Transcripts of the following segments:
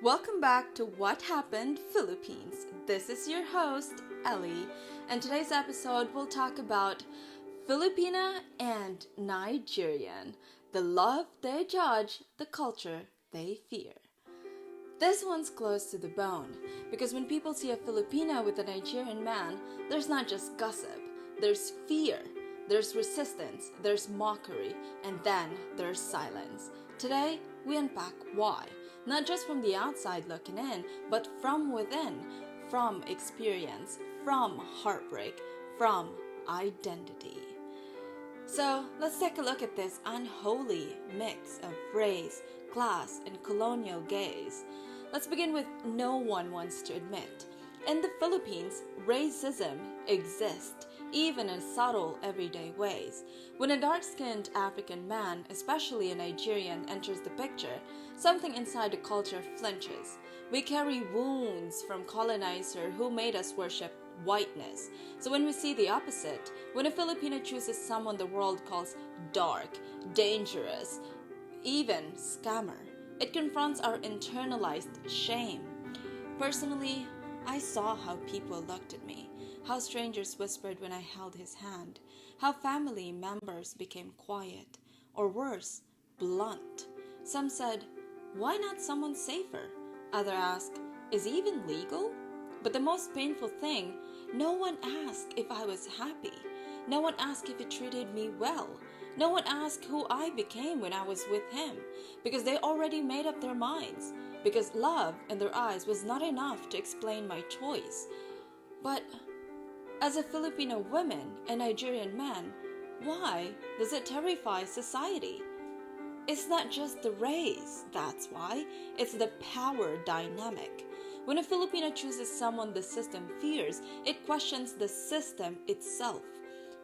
Welcome back to What Happened Philippines. This is your host, Ellie, and today's episode will talk about Filipina and Nigerian, the love they judge, the culture they fear. This one's close to the bone, because when people see a Filipina with a Nigerian man, there's not just gossip, there's fear, there's resistance, there's mockery, and then there's silence. Today, we unpack why. Not just from the outside looking in, but from within, from experience, from heartbreak, from identity. So let's take a look at this unholy mix of race, class, and colonial gaze. Let's begin with no one wants to admit. In the Philippines, racism exists, even in subtle, everyday ways. When a dark-skinned African man, especially a Nigerian, enters the picture, something inside the culture flinches. We carry wounds from colonizer who made us worship whiteness. So when we see the opposite, when a Filipino chooses someone the world calls dark, dangerous, even scammer, it confronts our internalized shame. Personally, I saw how people looked at me, how strangers whispered when I held his hand, how family members became quiet, or worse, blunt. Some said, "Why not someone safer?" Others asked, "Is he even legal?" But the most painful thing, no one asked if I was happy. No one asked if he treated me well. No one asked who I became when I was with him, because they already made up their minds. Because love in their eyes was not enough to explain my choice. But as a Filipino woman and Nigerian man, why does it terrify society? It's not just the race, that's why. It's the power dynamic. When a Filipino chooses someone the system fears, it questions the system itself.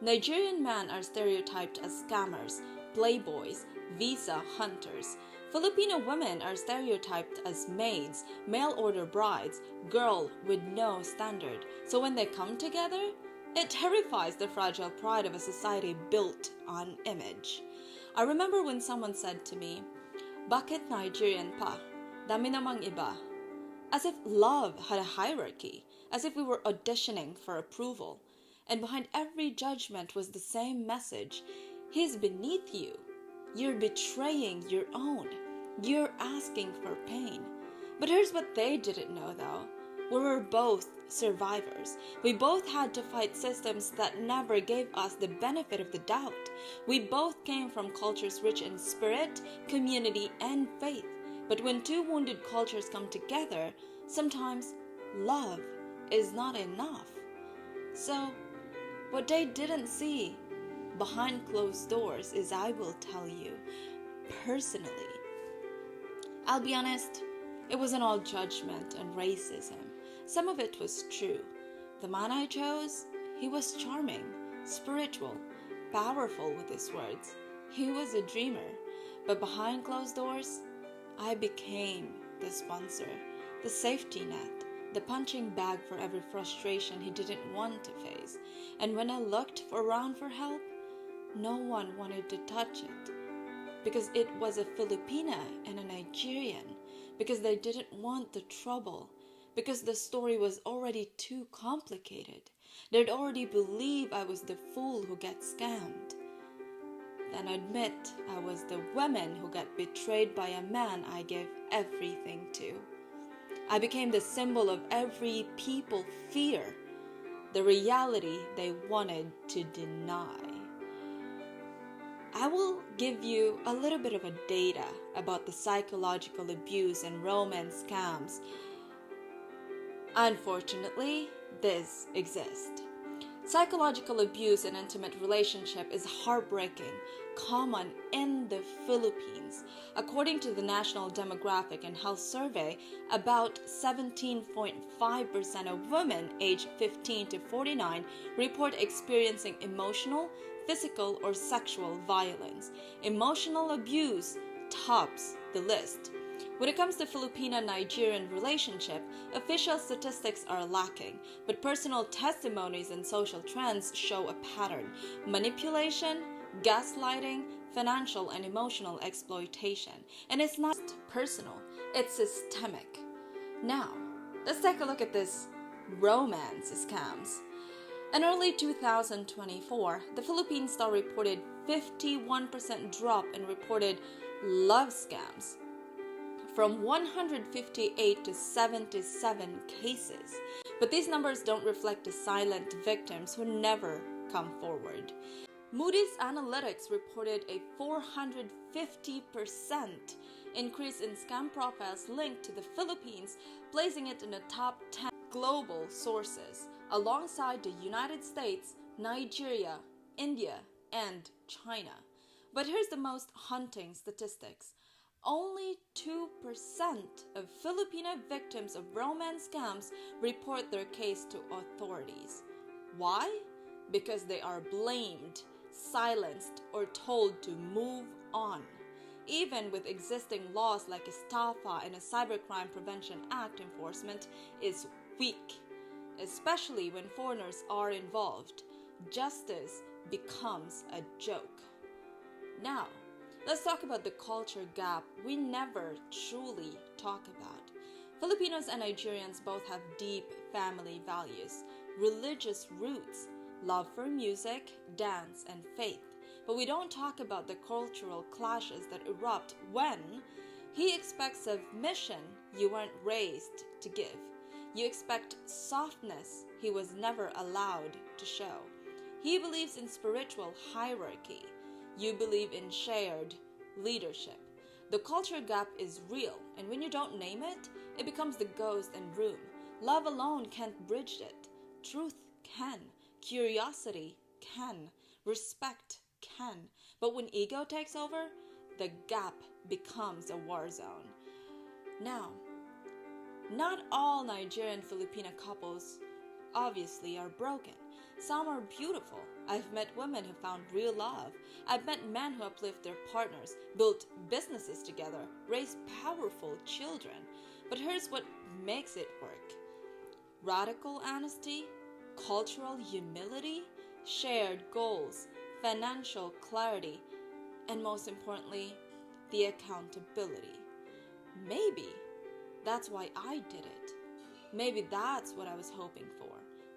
Nigerian men are stereotyped as scammers, playboys, visa hunters. Filipino women are stereotyped as maids, mail-order brides, girl with no standard. So when they come together, it terrifies the fragile pride of a society built on image. I remember when someone said to me, "Bakit Nigerian pa? Dami namang iba." As if love had a hierarchy, as if we were auditioning for approval. And behind every judgment was the same message: he's beneath you. You're betraying your own. You're asking for pain. But here's what they didn't know though. We were both survivors. We both had to fight systems that never gave us the benefit of the doubt. We both came from cultures rich in spirit, community, and faith. But when two wounded cultures come together, sometimes love is not enough. So, what they didn't see behind closed doors is, I will tell you, personally. I'll be honest, it wasn't all judgment and racism. Some of it was true. The man I chose, he was charming, spiritual, powerful with his words. He was a dreamer. But behind closed doors, I became the sponsor, the safety net, the punching bag for every frustration he didn't want to face. And when I looked around for help, no one wanted to touch it. Because it was a Filipina and a Nigerian. Because they didn't want the trouble. Because the story was already too complicated. They'd already believed I was the fool who gets scammed. Then admit I was the woman who got betrayed by a man I gave everything to. I became the symbol of every people fear, the reality they wanted to deny. I will give you a little bit of a data about the psychological abuse and romance scams. Unfortunately, this exists. Psychological abuse in intimate relationship is heartbreaking, common in the Philippines. According to the National Demographic and Health Survey, about 17.5% of women aged 15 to 49 report experiencing emotional, physical, or sexual violence. Emotional abuse tops the list. When it comes to Filipino-Nigerian relationship, official statistics are lacking, but personal testimonies and social trends show a pattern: manipulation, gaslighting, financial and emotional exploitation. And it's not personal, it's systemic. Now, let's take a look at this romance scams. In early 2024, the Philippines still reported 51% drop in reported love scams, from 158 to 77 cases. But these numbers don't reflect the silent victims who never come forward. Moody's Analytics reported a 450% increase in scam profiles linked to the Philippines, placing it in the top 10 global sources, alongside the United States, Nigeria, India, and China. But here's the most haunting statistics. Only 2% of Filipino victims of romance scams report their case to authorities. Why? Because they are blamed, silenced, or told to move on. Even with existing laws like Estafa and a Cybercrime Prevention Act, enforcement is weak. Especially when foreigners are involved, justice becomes a joke. Now, let's talk about the culture gap we never truly talk about. Filipinos and Nigerians both have deep family values, religious roots, love for music, dance, and faith. But we don't talk about the cultural clashes that erupt when he expects submission you weren't raised to give. You expect softness he was never allowed to show. He believes in spiritual hierarchy. You believe in shared leadership. The culture gap is real, and when you don't name it, it becomes the ghost in room. Love alone can't bridge it. Truth can. Curiosity can. Respect can. But when ego takes over, the gap becomes a war zone. Now, not all Nigerian Filipina couples obviously are broken. Some are beautiful. I've met women who found real love. I've met men who uplift their partners, built businesses together, raised powerful children. But here's what makes it work: radical honesty, cultural humility, shared goals, financial clarity, and most importantly, the accountability. Maybe that's why I did it. Maybe that's what I was hoping for.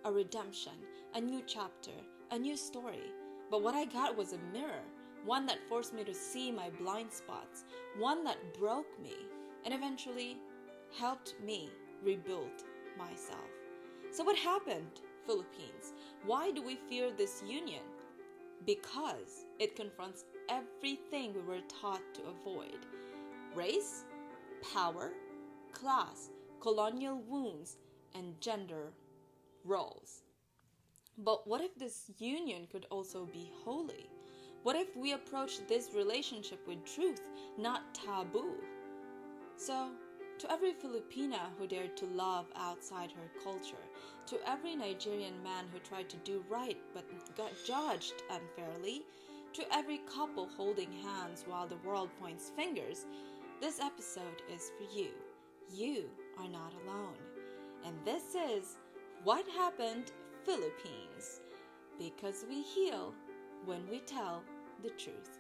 A redemption, a new chapter, a new story. But what I got was a mirror, one that forced me to see my blind spots, one that broke me, and eventually helped me rebuild myself. So what happened, Philippines? Why do we fear this union? Because it confronts everything we were taught to avoid: race, power, class, colonial wounds, and gender roles. But what if this union could also be holy? What if we approach this relationship with truth, not taboo? So, to every Filipina who dared to love outside her culture, to every Nigerian man who tried to do right but got judged unfairly, to every couple holding hands while the world points fingers, this episode is for you. You are not alone. And this is What Happened, Philippines, because we heal when we tell the truth.